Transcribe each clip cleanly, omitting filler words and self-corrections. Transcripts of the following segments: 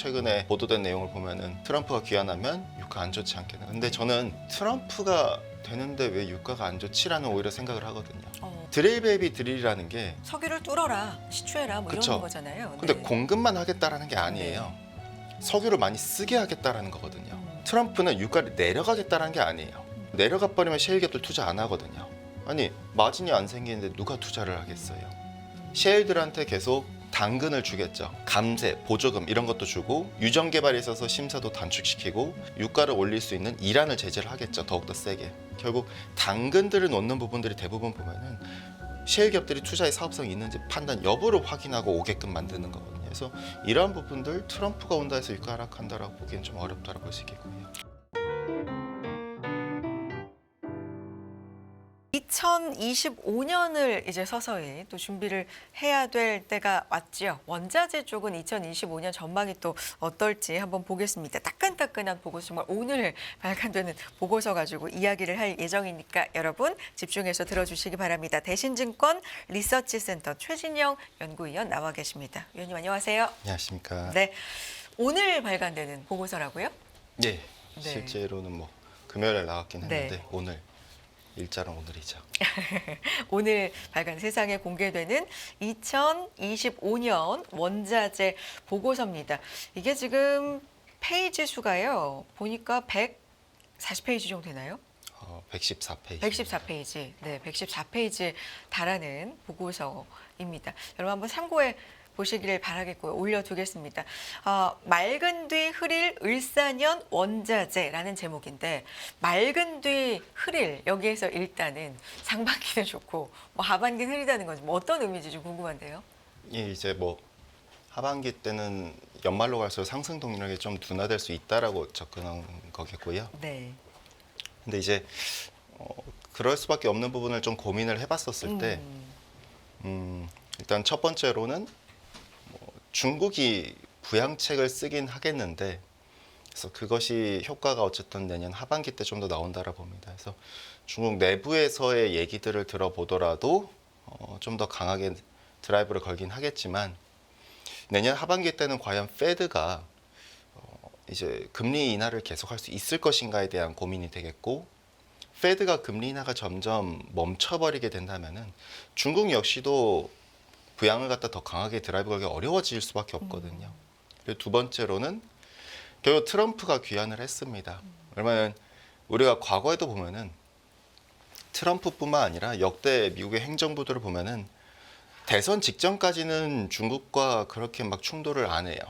최근에 보도된 내용을 보면은 트럼프가 귀환하면 유가 안 좋지 않겠나. 근데 저는 트럼프가 되는데 왜 유가가 안 좋지라는 오히려 생각을 하거든요. 드릴 베이비 드릴이라는 게 석유를 뚫어라, 시추해라 뭐 그쵸. 이런 거잖아요. 근데 네. 공급만 하겠다라는 게 아니에요. 석유를 많이 쓰게 하겠다라는 거거든요. 트럼프는 유가를 내려가겠다라는 게 아니에요. 내려가 버리면 셰일기업들 투자 안 하거든요. 아니 마진이 안 생기는데 누가 투자를 하겠어요. 셰일들한테 계속 당근을 주겠죠. 감세, 보조금 이런 것도 주고 유전 개발에 있어서 심사도 단축시키고 유가를 올릴 수 있는 이란을 제재를 하겠죠. 더욱더 세게. 결국 당근들을 놓는 부분들이 대부분 보면은 셰일 기업들이 투자의 사업성이 있는지 판단 여부를 확인하고 오게끔 만드는 거거든요. 그래서 이러한 부분들 트럼프가 온다 해서 유가 하락한다라고 보기엔 좀 어렵다고 볼 수 있겠고요. 2025년을 이제 서서히 또 준비를 해야 될 때가 왔지요. 원자재 쪽은 2025년 전망이 또 어떨지 한번 보겠습니다. 따끈따끈한 보고서, 정말 오늘 발간되는 보고서 가지고 이야기를 할 예정이니까 여러분 집중해서 들어주시기 바랍니다. 대신증권 리서치센터 최진영 연구위원 나와 계십니다. 위원님 안녕하세요. 안녕하십니까. 네, 오늘 발간되는 보고서라고요? 네. 네. 실제로는 뭐 금요일에 나왔긴 했는데 네. 오늘 일자는 오늘이죠. 오늘 발간 세상에 공개되는 2025년 원자재 보고서입니다. 이게 지금 페이지 수가요. 보니까 140페이지 정도 되나요? 114페이지. 114페이지. 네, 114페이지에 달하는 보고서입니다. 여러분 한번 참고해 보시기를 바라겠고요. 올려두겠습니다. 맑은 뒤 흐릴 을사년 원자재라는 제목인데 맑은 뒤 흐릴 여기에서 일단은 상반기는 좋고 뭐 하반기는 흐리다는 건 뭐 어떤 의미인지 좀 궁금한데요. 예, 이제 뭐 하반기 때는 연말로 갈수록 상승 동력이 좀 둔화될 수 있다라고 접근한 거겠고요. 네. 근데 이제 그럴 수밖에 없는 부분을 좀 고민을 해봤었을 때 일단 첫 번째로는 중국이 부양책을 쓰긴 하겠는데 그래서 그것이 효과가 어쨌든 내년 하반기 때 좀 더 나온다라 봅니다. 그래서 중국 내부에서의 얘기들을 들어보더라도 좀 더 강하게 드라이브를 걸긴 하겠지만 내년 하반기 때는 과연 페드가 이제 금리 인하를 계속할 수 있을 것인가에 대한 고민이 되겠고 페드가 금리 인하가 점점 멈춰버리게 된다면은 중국 역시도 부양을 갖다 더 강하게 드라이브 걸기 어려워질 수밖에 없거든요. 그리고 두 번째로는 결국 트럼프가 귀환을 했습니다. 그러면 우리가 과거에도 보면은 트럼프뿐만 아니라 역대 미국의 행정부들을 보면은 대선 직전까지는 중국과 그렇게 막 충돌을 안 해요.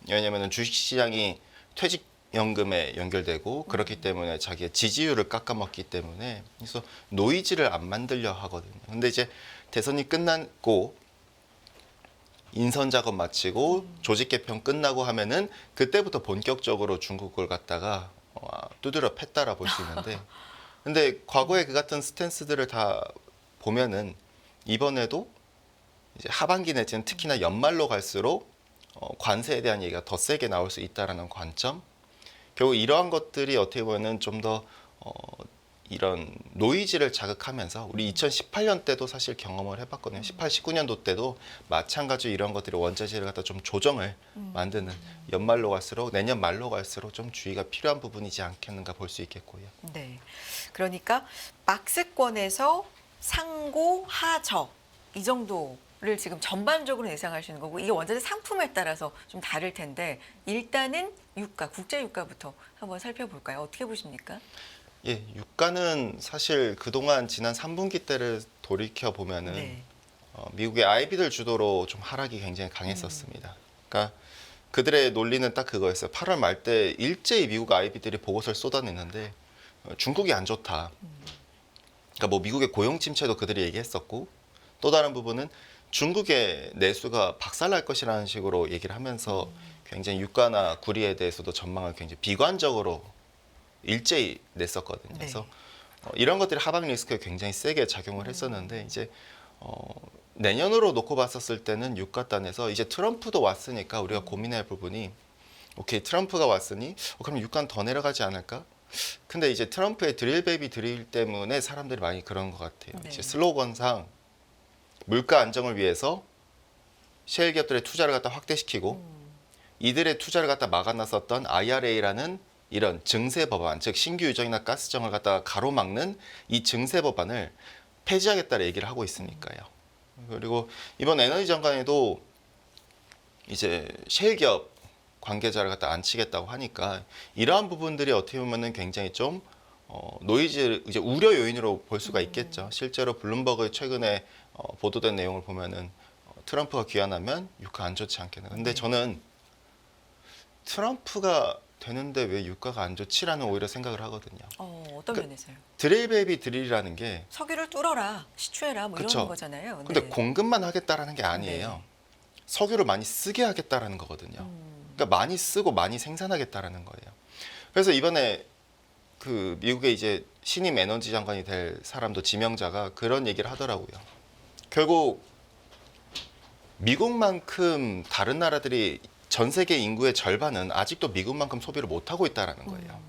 왜냐하면 주식시장이 퇴직연금에 연결되고 그렇기 때문에 자기의 지지율을 깎아먹기 때문에 그래서 노이즈를 안 만들려 하거든요. 근데 이제 대선이 끝났고 인선 작업 마치고 조직 개편 끝나고 하면은 그때부터 본격적으로 중국을 갖다가 두드려 팼다라 볼 수 있는데 근데 과거에 그 같은 스탠스들을 다 보면은 이번에도 이제 하반기 내지는 특히나 연말로 갈수록 관세에 대한 얘기가 더 세게 나올 수 있다라는 관점. 결국 이러한 것들이 어떻게 보면은 좀 더 이런 노이즈를 자극하면서 우리 2018년 때도 사실 경험을 해봤거든요. 18, 19년도 때도 마찬가지로 이런 것들이 원자재를 갖다 좀 조정을 만드는 연말로 갈수록 내년 말로 갈수록 좀 주의가 필요한 부분이지 않겠는가 볼 수 있겠고요. 네. 그러니까 박스권에서 상고 하저 이 정도를 지금 전반적으로 예상하시는 거고 이게 원자재 상품에 따라서 좀 다를 텐데 일단은 유가, 국제 유가부터 한번 살펴볼까요? 어떻게 보십니까? 예, 유가는 사실 그동안 지난 3분기 때를 돌이켜 보면은 네. 미국의 아이비들 주도로 좀 하락이 굉장히 강했었습니다. 그러니까 그들의 논리는 딱 그거였어요. 8월 말 때 일제히 미국 아이비들이 보고서를 쏟아냈는데 중국이 안 좋다. 그러니까 뭐 미국의 고용 침체도 그들이 얘기했었고 또 다른 부분은 중국의 내수가 박살날 것이라는 식으로 얘기를 하면서 굉장히 유가나 구리에 대해서도 전망을 굉장히 비관적으로 일제히 냈었거든요. 네. 그래서 이런 것들이 하방 리스크에 굉장히 세게 작용을 했었는데 이제 내년으로 놓고 봤었을 때는 유가단에서 이제 트럼프도 왔으니까 우리가 고민해야 할 부분이 오케이 트럼프가 왔으니 그럼 유가는 더 내려가지 않을까? 근데 이제 트럼프의 드릴 베이비 드릴 때문에 사람들이 많이 그런 것 같아요. 네. 이제 슬로건상 물가 안정을 위해서 셰일 기업들의 투자를 갖다 확대시키고 이들의 투자를 갖다 막아놨었던 IRA라는 이런 증세 법안, 즉 신규 유정이나 가스정을 갖다가 가로막는 이 증세 법안을 폐지하겠다는 얘기를 하고 있으니까요. 그리고 이번 에너지 장관에도 이제 셰일 기업 관계자를 갖다 앉히겠다고 하니까 이러한 부분들이 어떻게 보면은 굉장히 좀 노이즈 이제 우려 요인으로 볼 수가 있겠죠. 실제로 블룸버그 최근에 보도된 내용을 보면은 트럼프가 귀환하면 유가 안 좋지 않겠나. 근데 저는 트럼프가 되는데 왜 유가가 안 좋지라는 오히려 생각을 하거든요. 어떤 그- 면에서요? 드릴 베이비 드릴이라는 게 석유를 뚫어라, 시추해라 뭐 그쵸. 이런 거잖아요. 근데 네. 공급만 하겠다라는 게 아니에요. 네. 석유를 많이 쓰게 하겠다라는 거거든요. 음. 그러니까 많이 쓰고 많이 생산하겠다라는 거예요. 그래서 이번에 그 미국의 이제 신임 에너지 장관이 될 사람도 지명자가 그런 얘기를 하더라고요. 결국 미국만큼 다른 나라들이 전 세계 인구의 절반은 아직도 미국만큼 소비를 못 하고 있다라는 거예요.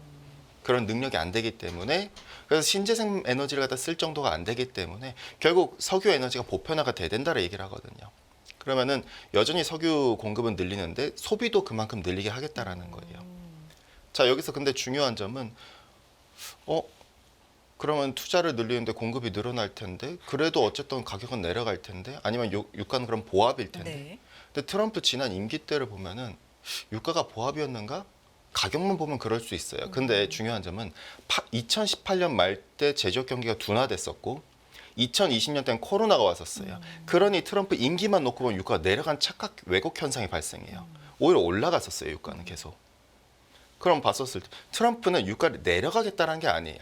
그런 능력이 안 되기 때문에 그래서 신재생 에너지를 갖다 쓸 정도가 안 되기 때문에 결국 석유 에너지가 보편화가 돼야 된다는 얘기를 하거든요. 그러면은 여전히 석유 공급은 늘리는데 소비도 그만큼 늘리게 하겠다라는 거예요. 자, 여기서 근데 중요한 점은 그러면 투자를 늘리는데 공급이 늘어날 텐데 그래도 어쨌든 가격은 내려갈 텐데 아니면 유가는 그럼 보합일 텐데. 네. 근데 트럼프 지난 임기 때를 보면은 유가가 보합이었는가? 가격만 보면 그럴 수 있어요. 근데 중요한 점은 2018년 말 때 제조업 경기가 둔화됐었고 2020년 때는 코로나가 왔었어요. 그러니 트럼프 임기만 놓고 보면 유가가 내려간 착각 왜곡 현상이 발생해요. 오히려 올라갔었어요. 유가는 계속. 그럼 봤었을 때 트럼프는 유가를 내려가겠다는 게 아니에요.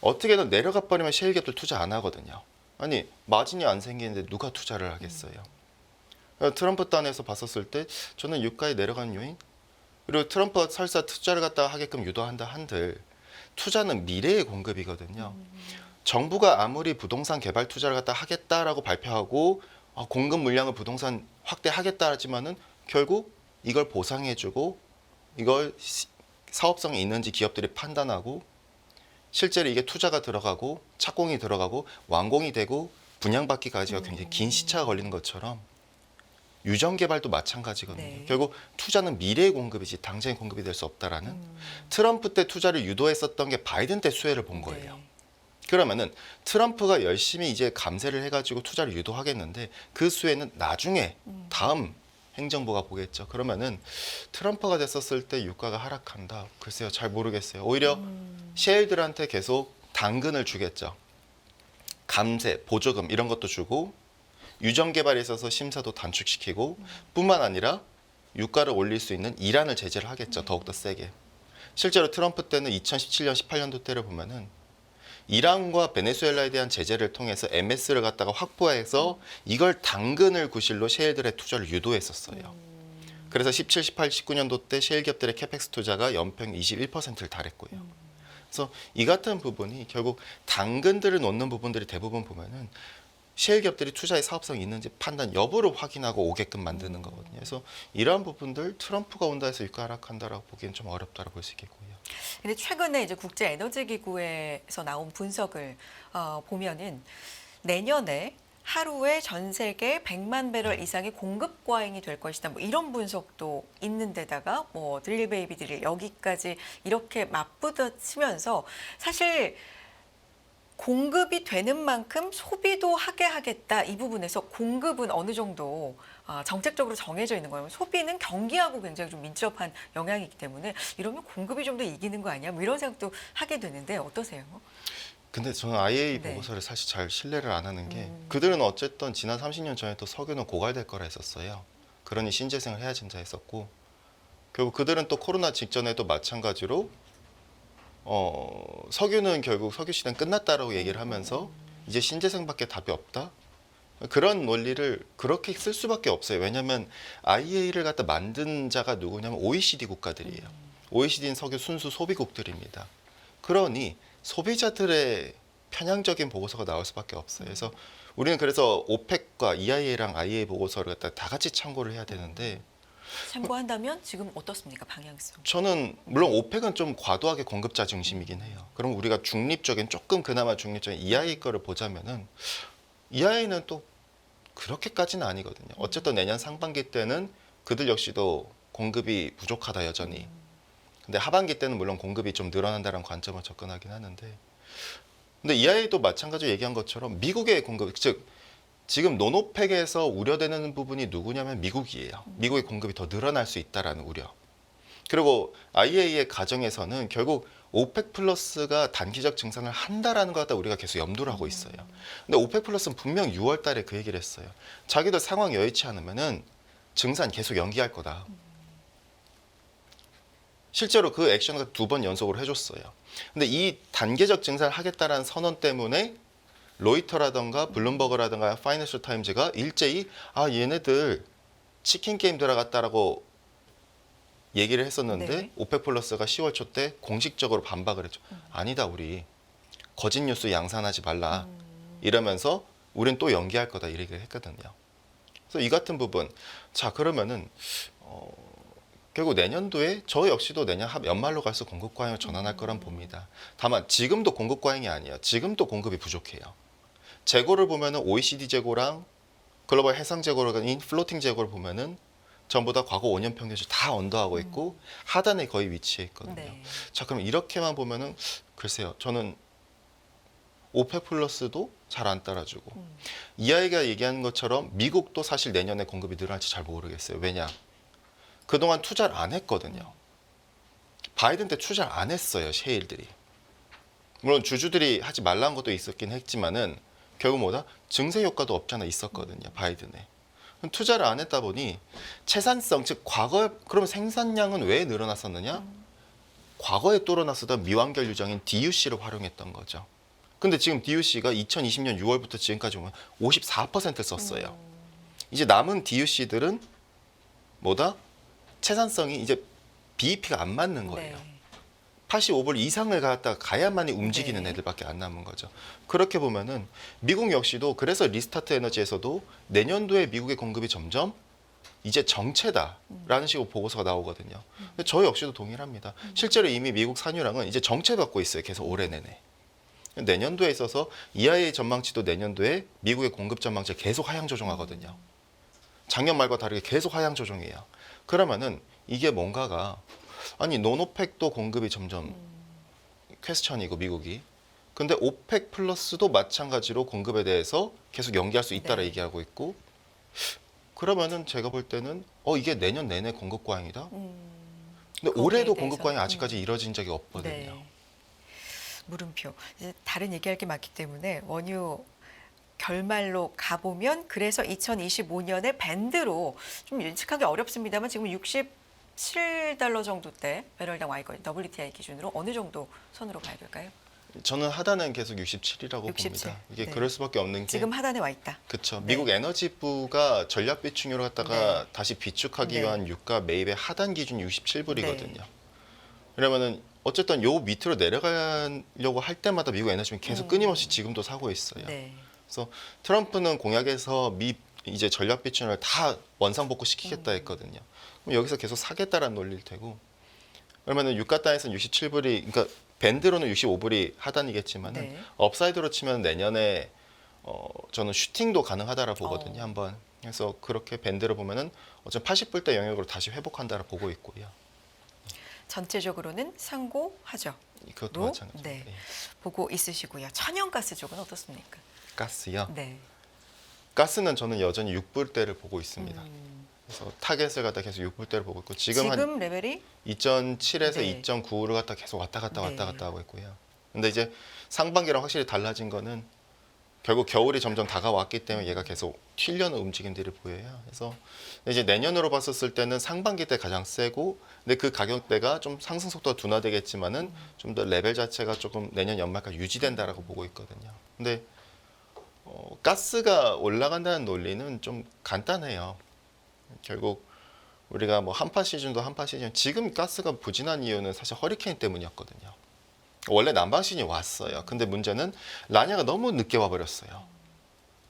어떻게든 내려가 버리면 셰일 기업들 투자 안 하거든요. 아니 마진이 안 생기는데 누가 투자를 하겠어요. 트럼프 단에서 봤었을 때 저는 유가에 내려가는 요인 그리고 트럼프가 설사 투자를 갖다가 하게끔 유도한다 한들 투자는 미래의 공급이거든요. 정부가 아무리 부동산 개발 투자를 갖다 하겠다라고 발표하고 공급 물량을 부동산 확대하겠다 하지만은 결국 이걸 보상해주고 이걸 사업성이 있는지 기업들이 판단하고 실제로 이게 투자가 들어가고 착공이 들어가고 완공이 되고 분양받기까지가 굉장히 긴 시차가 걸리는 것처럼 유전 개발도 마찬가지거든요. 네. 결국 투자는 미래의 공급이지 당장의 공급이 될 수 없다라는 트럼프 때 투자를 유도했었던 게 바이든 때 수혜를 본 거예요. 네. 그러면은 트럼프가 열심히 이제 감세를 해가지고 투자를 유도하겠는데 그 수혜는 나중에 다음 행정부가 보겠죠. 그러면은 트럼프가 됐었을 때 유가가 하락한다. 글쎄요, 잘 모르겠어요. 오히려 셰일들한테 계속 당근을 주겠죠. 감세, 보조금 이런 것도 주고 유전 개발에 있어서 심사도 단축시키고 뿐만 아니라 유가를 올릴 수 있는 이란을 제재를 하겠죠. 더욱더 세게. 실제로 트럼프 때는 2017년, 18년도 때를 보면은 이란과 베네수엘라에 대한 제재를 통해서 MS를 갖다가 확보해서 이걸 당근을 구실로 셰일들의 투자를 유도했었어요. 그래서 17, 18, 19년도 때 셰일 기업들의 캐펙스 투자가 연평 21%를 달했고요. 그래서 이 같은 부분이 결국 당근들을 놓는 부분들이 대부분 보면은 셰일 기업들이 투자의 사업성이 있는지 판단 여부를 확인하고 오게끔 만드는 거거든요. 그래서 이러한 부분들 트럼프가 온다 해서 유가 하락한다라고 보기엔 좀 어렵다고 볼 수 있겠고요. 근데 최근에 이제 국제 에너지 기구에서 나온 분석을 보면은 내년에 하루에 전 세계 100만 배럴 이상의 공급 과잉이 될 것이다. 뭐 이런 분석도 있는데다가 뭐 드릴 베이비 드릴 여기까지 이렇게 맞부딪히면서 사실 공급이 되는 만큼 소비도 하게 하겠다. 이 부분에서 공급은 어느 정도 정책적으로 정해져 있는 거예요. 소비는 경기하고 굉장히 좀 민첩한 영향이기 때문에 이러면 공급이 좀 더 이기는 거 아니야? 뭐 이런 생각도 하게 되는데 어떠세요? 근데 저는 IEA 네. 보고서를 사실 잘 신뢰를 안 하는 게 그들은 어쨌든 지난 30년 전에 또 석유는 고갈될 거라 했었어요. 그러니 신재생을 해야 된다 했었고 결국 그들은 또 코로나 직전에도 마찬가지로 석유는 결국 석유 시대는 끝났다라고 얘기를 하면서 이제 신재생밖에 답이 없다. 그런 논리를 그렇게 쓸 수밖에 없어요. 왜냐하면 IEA를 갖다 만든 자가 누구냐면 OECD 국가들이에요. OECD는 석유 순수 소비국들입니다. 그러니 소비자들의 편향적인 보고서가 나올 수밖에 없어요. 그래서 우리는 그래서 오펙과 EIA랑 IEA 보고서를 갖다 다 같이 참고를 해야 되는데 참고한다면 지금 어떻습니까? 방향성. 저는 물론 오펙은 좀 과도하게 공급자 중심이긴 해요. 그럼 우리가 중립적인 조금 그나마 중립적인 EIA 거를 보자면은 EIA는 또 그렇게까지는 아니거든요. 어쨌든 내년 상반기 때는 그들 역시도 공급이 부족하다 여전히. 근데 하반기 때는 물론 공급이 좀 늘어난다는 관점을 접근하긴 하는데, 근데 EIA도 마찬가지로 얘기한 것처럼 미국의 공급, 즉 지금 노노팩에서 우려되는 부분이 누구냐면 미국이에요. 미국의 공급이 더 늘어날 수 있다라는 우려. 그리고 IEA의 가정에서는 결국 오펙 플러스가 단기적 증산을 한다라는 것 갖다 우리가 계속 염두를 하고 있어요. 근데 오펙 플러스는 분명 6월 달에 그 얘기를 했어요. 자기들 상황 여의치 않으면은 증산 계속 연기할 거다. 실제로 그 액션을 2번 연속으로 해줬어요. 근데 이 단계적 증산을 하겠다라는 선언 때문에 로이터라던가 블룸버그라던가 파이낸셜 타임즈가 일제히 얘네들 치킨 게임 들어갔다라고 얘기를 했었는데 네. 오펙 플러스가 10월 초 때 공식적으로 반박을 했죠. 아니다, 우리 거짓 뉴스 양산하지 말라 이러면서 우린 또 연기할 거다 이 얘기를 했거든요. 그래서 이 같은 부분, 자 그러면은 결국 내년도에 저 역시도 내년 연말로 갈수록 공급 과잉을 전환할 거란 봅니다. 다만 지금도 공급 과잉이 아니에요. 지금도 공급이 부족해요. 재고를 보면은 OECD 재고랑 글로벌 해상 재고인 플로팅 재고를 보면은 전부 다 과거 5년 평균치 다 언더하고 있고 하단에 거의 위치해 있거든요. 네. 자 그럼 이렇게만 보면은 글쎄요. 저는 오펙 플러스도 잘 안 따라주고 이아이가 얘기하는 것처럼 미국도 사실 내년에 공급이 늘어날지 잘 모르겠어요. 왜냐? 그동안 투자를 안 했거든요. 바이든 때 투자를 안 했어요. 셰일들이. 물론 주주들이 하지 말라는 것도 있었긴 했지만은 결국 뭐다? 증세 효과도 없잖아 있었거든요. 바이든에. 투자를 안 했다 보니 채산성, 즉 과거에 그러면 생산량은 왜 늘어났었느냐? 과거에 뚫어놨었던 미완결 유정인 DUC를 활용했던 거죠. 근데 지금 DUC가 2020년 6월부터 지금까지 보면 54% 썼어요. 이제 남은 DUC들은 뭐다? 채산성이 이제 BEP가 안 맞는 거예요. 네. 85불 이상을 갖다가 가야만이 움직이는 네. 애들밖에 안 남은 거죠. 그렇게 보면은 미국 역시도 그래서 리스타트 에너지에서도 내년도에 미국의 공급이 점점 이제 정체다라는 식으로 보고서가 나오거든요. 근데 저 역시도 동일합니다. 실제로 이미 미국 산유량은 이제 정체받고 있어요. 계속 올해 내내. 내년도에 있어서 EIA 전망치도 내년도에 미국의 공급 전망치 계속 하향 조정하거든요. 작년 말과 다르게 계속 하향 조정이에요. 그러면은 이게 뭔가가 아니 노노펙도 공급이 점점 퀘스천이고 미국이 근데 오펙 플러스도 마찬가지로 공급에 대해서 계속 연기할 수 있다라 네. 얘기하고 있고 그러면은 제가 볼 때는 이게 내년 내내 공급 과잉이다. 근데 거기에 올해도 대해서? 공급 과잉이 아직까지 이뤄진 적이 없거든요. 네. 물음표. 이제 다른 얘기할 게 많기 때문에 원유 결말로 가보면 그래서 2025년에 밴드로 좀 예측하기 어렵습니다만 지금 67달러 정도 대 배럴당 와이건 WTI 기준으로 어느 정도 선으로 가야 될까요? 저는 하단은 계속 67이라고 67. 봅니다. 이게 네. 그럴 수밖에 없는 게 지금 하단에 와 있다. 그렇죠. 네. 미국 에너지부가 전략 비축률을 갖다가 다시 비축하기 네. 위한 유가 매입의 하단 기준 67불이거든요. 네. 그러면은 어쨌든 요 밑으로 내려가려고 할 때마다 미국 에너지는 계속 끊임없이 지금도 사고 있어요. 네. 그래서 트럼프는 공약에서 이제 전략 비축률을 다 원상복구 시키겠다 했거든요. 그럼 여기서 계속 사겠다라는 논리일 테고. 그러면은 유가 단에서는 67불이 그러니까 밴드로는 65불이 하단이겠지만은 네. 업사이드로 치면 내년에 저는 슈팅도 가능하다라 보거든요. 한번. 그래서 그렇게 밴드로 보면은 어차피 80불대 영역으로 다시 회복한다라 보고 있고요. 전체적으로는 상고하죠. 그것도 로? 마찬가지입니다. 네. 예. 보고 있으시고요. 천연가스 쪽은 어떻습니까? 가스요. 네. 가스는 저는 여전히 6불대를 보고 있습니다. 그래서 타겟을 갖다 계속 6불대를 보고 있고 지금 한 레벨이 2.7에서 네. 2.9를 갖다 계속 왔다 갔다 네. 왔다 갔다 하고 있고요. 근데 이제 상반기랑 확실히 달라진 거는 결국 겨울이 점점 다가왔기 때문에 얘가 계속 튀려는 움직임들이 보여요. 그래서 이제 내년으로 봤었을 때는 상반기 때 가장 세고 근데 그 가격대가 좀 상승 속도가 둔화되겠지만은 좀 더 레벨 자체가 조금 내년 연말까지 유지된다라고 보고 있거든요. 근데 가스가 올라간다는 논리는 좀 간단해요. 결국 우리가 뭐 한파 시즌도 한파 시즌 지금 가스가 부진한 이유는 사실 허리케인 때문이었거든요. 원래 난방 시즌이 왔어요. 근데 문제는 라니아가 너무 늦게 와버렸어요.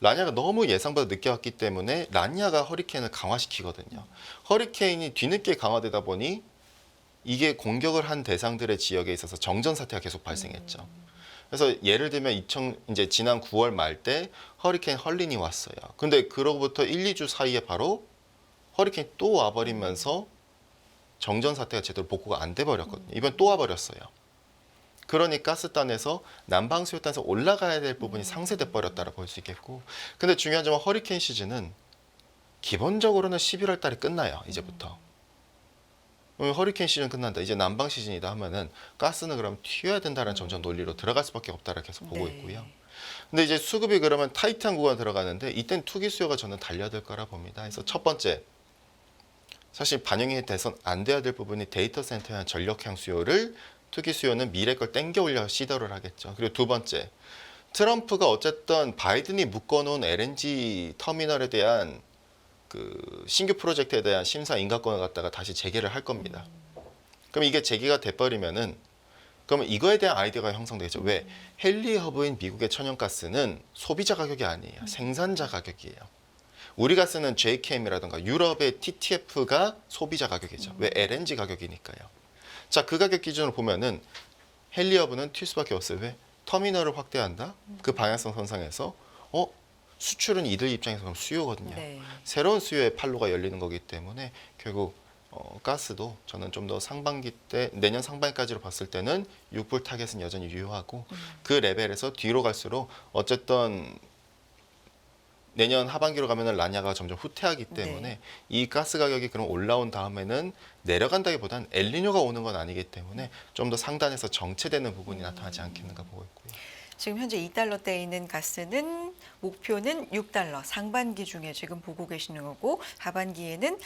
라니아가 너무 예상보다 늦게 왔기 때문에 라니아가 허리케인을 강화시키거든요. 허리케인이 뒤늦게 강화되다 보니 이게 공격을 한 대상들의 지역에 있어서 정전 사태가 계속 발생했죠. 그래서 예를 들면 이제 지난 9월 말 때 허리케인 헐린이 왔어요. 근데 그로부터 1, 2주 사이에 바로 허리케인이 또 와버리면서 정전 사태가 제대로 복구가 안 돼 버렸거든요. 이번 또 와버렸어요. 그러니 가스단에서 난방 수요단에서 올라가야 될 부분이 상쇄돼 버렸다라 볼 수 있겠고, 근데 중요한 점은 허리케인 시즌은 기본적으로는 11월 달에 끝나요. 이제부터. 허리케인 시즌 끝난다. 이제 난방 시즌이다 하면은 가스는 그럼 튀어야 된다는 점점 논리로 들어갈 수밖에 없다라 계속 보고 네. 있고요. 근데 이제 수급이 그러면 타이트한 구간 들어가는데 이땐 투기 수요가 저는 달려들 거라 봅니다. 그래서 첫 번째, 사실 반영이 돼선 안 돼야 될 부분이 데이터 센터에 대한 전력형 수요를 투기 수요는 미래 걸 땡겨 올려 시도를 하겠죠. 그리고 두 번째, 트럼프가 어쨌든 바이든이 묶어놓은 LNG 터미널에 대한 그 신규 프로젝트에 대한 심사 인가권을 갖다가 다시 재개를 할 겁니다. 그럼 이게 재개가 돼버리면은 그러면 이거에 대한 아이디어가 형성되죠. 왜? 헨리 허브인 미국의 천연가스는 소비자 가격이 아니에요. 생산자 가격이에요. 우리가 쓰는 JKM이라든가 유럽의 TTF가 소비자 가격이죠. 왜? LNG 가격이니까요. 자, 그 가격 기준으로 보면은 헨리 허브는 튈 수밖에 없어요. 왜? 터미널을 확대한다. 그 방향성 선상에서 수출은 이들 입장에서 그럼 수요거든요. 네. 새로운 수요의 판로가 열리는 거기 때문에 결국 가스도 저는 좀 더 상반기 때 내년 상반기까지로 봤을 때는 6불 타겟은 여전히 유효하고 그 레벨에서 뒤로 갈수록 어쨌든 내년 하반기로 가면은 라니아가 점점 후퇴하기 때문에 네. 이 가스 가격이 그럼 올라온 다음에는 내려간다기보단 엘니뇨가 오는 건 아니기 때문에 좀 더 상단에서 정체되는 부분이 나타나지 않겠는가 보고 있고요. 지금 현재 2달러대에 있는 가스는 목표는 6달러 상반기 중에 지금 보고 계시는 거고 하반기에는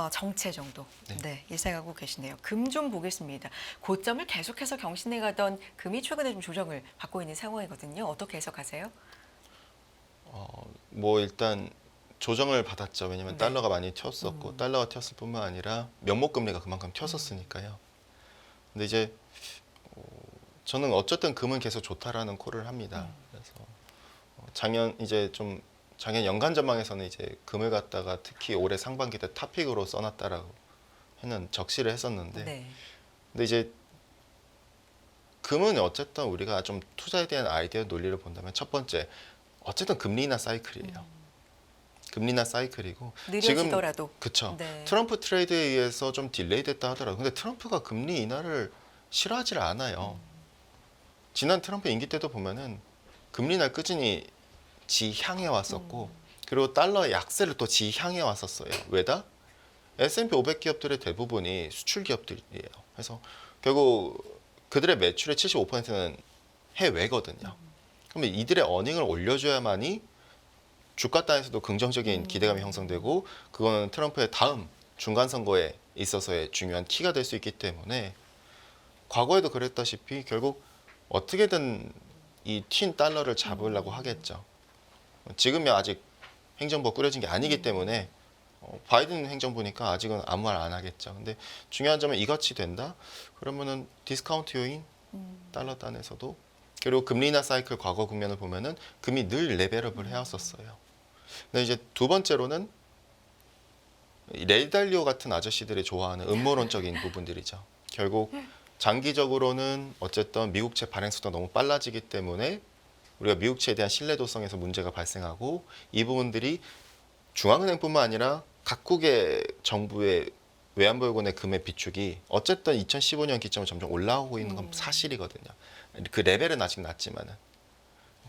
정체 정도 네. 예상하고 계시네요. 금 좀 보겠습니다. 고점을 계속해서 경신해 가던 금이 최근에 좀 조정을 받고 있는 상황이거든요. 어떻게 해석하세요? 뭐 일단 조정을 받았죠. 왜냐면 네. 달러가 많이 튀었었고 달러가 튀었을 뿐만 아니라 명목 금리가 그만큼 튀었었으니까요. 근데 이제 저는 어쨌든 금은 계속 좋다라는 콜을 합니다. 그래서 작년 연간 전망에서는 이제 금을 갖다가 특히 올해 상반기 때 탑픽으로 써놨다라고 해는 적시를 했었는데, 네. 근데 이제 금은 어쨌든 우리가 좀 투자에 대한 아이디어 논리를 본다면 첫 번째, 어쨌든 금리 인하 사이클이에요. 금리 인하 사이클이고 느려지더라도. 그쵸. 네. 트럼프 트레이드에 의해서 좀 딜레이 됐다 하더라도 근데 트럼프가 금리 인하를 싫어하질 않아요. 지난 트럼프 임기 때도 보면은 금리 인하 꾸준히 지향해 왔었고 그리고 달러의 약세를 또 지향해 왔었어요. 왜다? S&P 500 기업들의 대부분이 수출 기업들이에요. 그래서 결국 그들의 매출의 75%는 해외거든요. 그러면 이들의 어닝을 올려줘야만이 주가 단에서도 긍정적인 기대감이 형성되고 그거는 트럼프의 다음 중간 선거에 있어서의 중요한 키가 될 수 있기 때문에 과거에도 그랬다시피 결국 어떻게든 이 튄 달러를 잡으려고 하겠죠. 지금이 아직 행정부가 꾸려진 게 아니기 때문에 바이든 행정부니까 아직은 아무 말 안 하겠죠. 근데 중요한 점은 이같이 된다? 그러면은 디스카운트 요인 달러 단에서도 그리고 금리 인하 사이클 과거 국면을 보면은 금이 늘 레벨업을 해왔었어요. 근데 이제 두 번째로는 레이 달리오 같은 아저씨들이 좋아하는 음모론적인 부분들이죠. 결국 장기적으로는 어쨌든 미국채 발행 속도가 너무 빨라지기 때문에 우리가 미국채에 대한 신뢰도성에서 문제가 발생하고 이 부분들이 중앙은행뿐만 아니라 각국의 정부의 외환보유고의 금의 비축이 어쨌든 2015년 기점으로 점점 올라오고 있는 건 사실이거든요. 그 레벨은 아직 낮지만은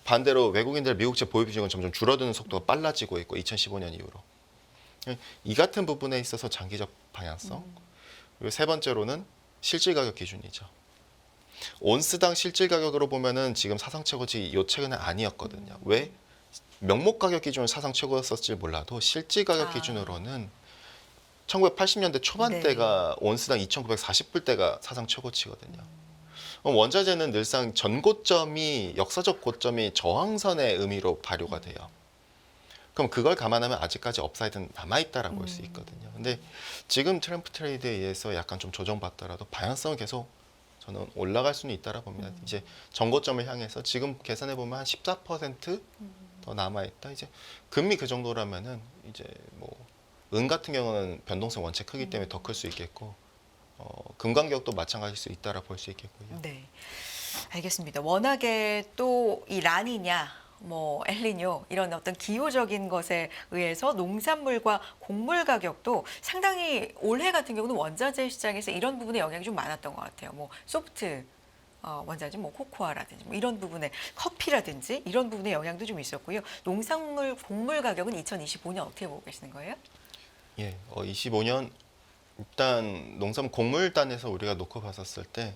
반대로 외국인들 미국채 보유 비중은 점점 줄어드는 속도가 빨라지고 있고 2015년 이후로 이 같은 부분에 있어서 장기적 방향성 그리고 세 번째로는 실질 가격 기준이죠. 온스당 실질 가격으로 보면은 지금 사상 최고치 요 최근에 아니었거든요. 왜? 명목 가격 기준으로 사상 최고였을지 몰라도 실질 가격 기준으로는 1980년대 초반대가 온스당 2,940불 대가 사상 최고치거든요. 원자재는 늘상 전고점이 역사적 고점이 저항선의 의미로 발효가 돼요. 그럼 그걸 감안하면 아직까지 업사이드는 남아있다라고 볼 수 있거든요. 근데 지금 트럼프 트레이드에 의해서 약간 좀 조정받더라도 방향성은 계속 저는 올라갈 수는 있다라 봅니다. 이제 전고점을 향해서 지금 계산해 보면 한 14%더 남아있다. 이제 금리 그 정도라면은 이제 뭐 은 같은 경우는 변동성 원체 크기 때문에 더 클 수 있겠고 금 가격도 마찬가지일 수 있다라 볼 수 있겠고요. 네. 알겠습니다. 워낙에 또 이 라니냐 뭐 엘니뇨 이런 어떤 기후적인 것에 의해서 농산물과 곡물 가격도 상당히 올해 같은 경우는 원자재 시장에서 이런 부분에 영향이 좀 많았던 것 같아요. 뭐 소프트 원자재, 뭐 코코아라든지 뭐 이런 부분에 커피라든지 이런 부분에 영향도 좀 있었고요. 농산물, 곡물 가격은 2025년 어떻게 보고 계시는 거예요? 예, 25년 일단 농산물 곡물단에서 우리가 놓고 봤었을 때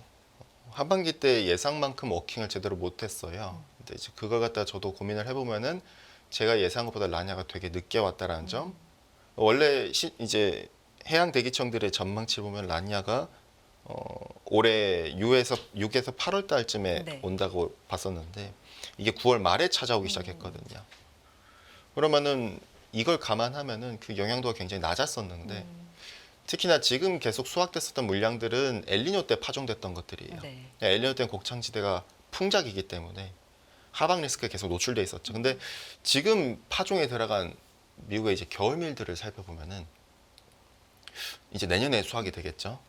하반기 때 예상만큼 워킹을 제대로 못했어요. 근데 이제 그걸 갖다 저도 고민을 해보면은 제가 예상한 것보다 라니아가 되게 늦게 왔다라는 점. 원래 이제 해양 대기청들의 전망치를 보면 라니아가 올해 6에서 8월 달쯤에 네. 온다고 봤었는데 이게 9월 말에 찾아오기 시작했거든요. 그러면은 이걸 감안하면은 그 영향도가 굉장히 낮았었는데 특히나 지금 계속 수확됐었던 물량들은 엘니뇨 때 파종됐던 것들이에요. 네. 엘니뇨 때는 곡창지대가 풍작이기 때문에 하방 리스크에 계속 노출돼 있었죠. 근데 지금 파종에 들어간 미국의 이제 겨울밀들을 살펴보면은 이제 내년에 수확이 되겠죠.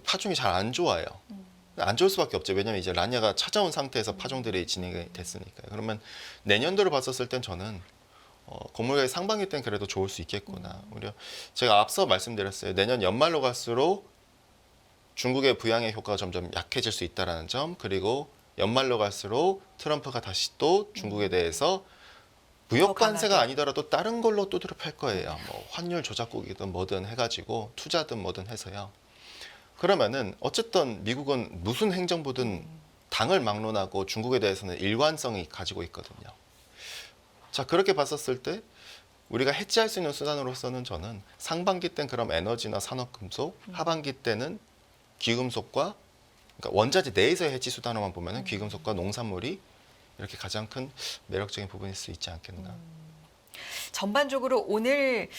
파종이 잘 안 좋아요. 안 좋을 수밖에 없죠. 왜냐하면 이제 라니아가 찾아온 상태에서 파종들이 진행이 됐으니까요. 그러면 내년도를 봤었을 땐 저는 곡물가의 상반기 때는 그래도 좋을 수 있겠구나. 오히려 제가 앞서 말씀드렸어요. 내년 연말로 갈수록 중국의 부양의 효과가 점점 약해질 수 있다는 점, 그리고 연말로 갈수록 트럼프가 다시 또 중국에 대해서 무역 관세가 강하게. 아니더라도 다른 걸로 두드려 팰 거예요. 뭐 환율 조작국이든 뭐든 해가지고 투자든 뭐든 해서요. 그러면은 어쨌든 미국은 무슨 행정부든 당을 막론하고 중국에 대해서는 일관성이 가지고 있거든요. 자, 그렇게 봤었을 때 우리가 해지할 수 있는 수단으로서는 저는 상반기 때는 그럼 에너지나 산업금속, 하반기 때는 귀금속과 그러니까 원자재 내에서의 해지 수단으로만 보면은 귀금속과 농산물이 이렇게 가장 큰 매력적인 부분일 수 있지 않겠나. 전반적으로 오늘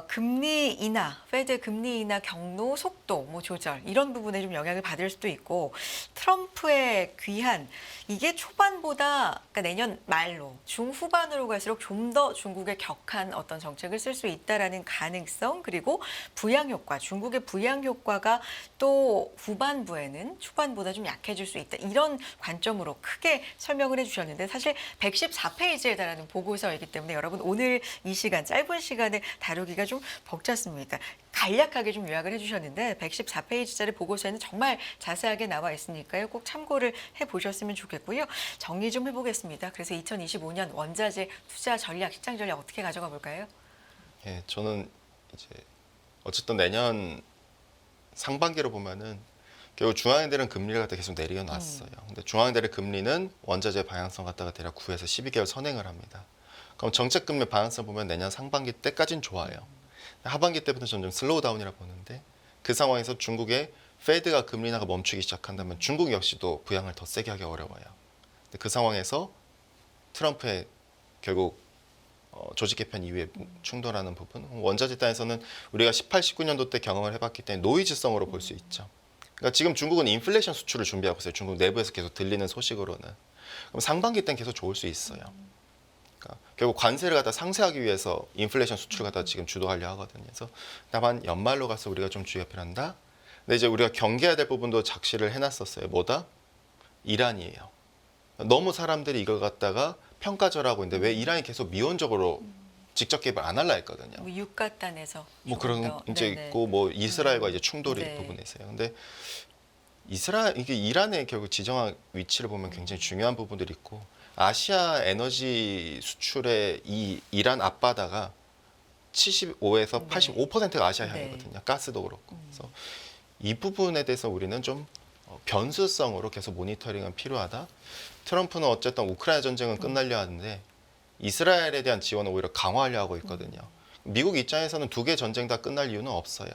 금리 인하, 페드 금리 인하 경로 속도 뭐 조절 이런 부분에 좀 영향을 받을 수도 있고 트럼프의 귀환 이게 초반보다 그러니까 내년 말로 중후반으로 갈수록 좀 더 중국에 격한 어떤 정책을 쓸 수 있다라는 가능성 그리고 부양 효과, 중국의 부양 효과가 또 후반부에는 초반보다 좀 약해질 수 있다 이런 관점으로 크게 설명을 해주셨는데 사실 114페이지에 달하는 보고서이기 때문에 여러분 오늘 이 시간 짧은 시간에 다루기가 좀 벅찼습니다. 간략하게 좀 요약을 해주셨는데 114페이지짜리 보고서에는 정말 자세하게 나와 있으니까요. 꼭 참고를 해보셨으면 좋겠고요. 정리 좀 해보겠습니다. 그래서 2025년 원자재 투자 전략, 시장 전략 어떻게 가져가 볼까요? 예, 저는 이제 어쨌든 내년 상반기로 보면은 결국 중앙은행들은 금리를 갖다 계속 내려놨어요. 근데 중앙은행들의 금리는 원자재 방향성 갖다가 대략 9에서 12개월 선행을 합니다. 그럼 정책 금리 방향성 보면 내년 상반기 때까지는 좋아요. 하반기 때부터 점점 슬로우 다운이라 보는데 그 상황에서 중국의 페드가 금리 인하가 멈추기 시작한다면 중국 역시도 부양을 더 세게 하기 어려워요. 근데 그 상황에서 트럼프의 결국 조직 개편 이후에 충돌하는 부분 원자재 단에서는 우리가 18, 19년도 때 경험을 해봤기 때문에 노이즈성으로 볼 수 있죠. 그러니까 지금 중국은 인플레이션 수출을 준비하고 있어요. 중국 내부에서 계속 들리는 소식으로는. 그럼 상반기 때는 계속 좋을 수 있어요. 그러니까 결국 관세를 갖다 상쇄하기 위해서 인플레이션 수출을 갖다 지금 주도하려 하거든요. 그래서 다만 연말로 가서 우리가 좀 주의가 필요한다. 근데 이제 우리가 경계해야 될 부분도 작시를 해놨었어요. 뭐다? 이란이에요. 너무 사람들이 이걸 갖다가 평가절하고 있는데 왜 이란이 계속 미온적으로 직접 개입을 안 할라 했거든요. 뭐 유가단에서 뭐 조금 그런 더, 이제 네네. 있고 뭐 이스라엘과 이제 충돌이 네. 부분이 있어요. 근데 이게 이란의 결국 지정한 위치를 보면 굉장히 중요한 부분들이 있고 아시아 에너지 수출의 이 이란 앞바다가 75에서 85%가 아시아 네. 향이거든요. 가스도 그렇고. 그래서 이 부분에 대해서 우리는 좀 변수성으로 계속 모니터링은 필요하다. 트럼프는 어쨌든 우크라이나 전쟁은 끝나려 하는데 이스라엘에 대한 지원을 오히려 강화하려 하고 있거든요. 미국 입장에서는 두 개 전쟁 다 끝날 이유는 없어요.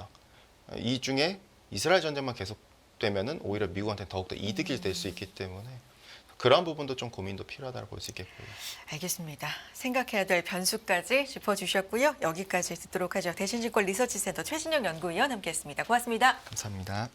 이 중에 이스라엘 전쟁만 계속되면은 오히려 미국한테 더욱더 이득이 될 수 있기 때문에 그런 부분도 좀 고민도 필요하다고 볼 수 있겠고요. 알겠습니다. 생각해야 될 변수까지 짚어주셨고요. 여기까지 듣도록 하죠. 대신증권 리서치센터 최신영 연구위원 함께했습니다. 고맙습니다. 감사합니다.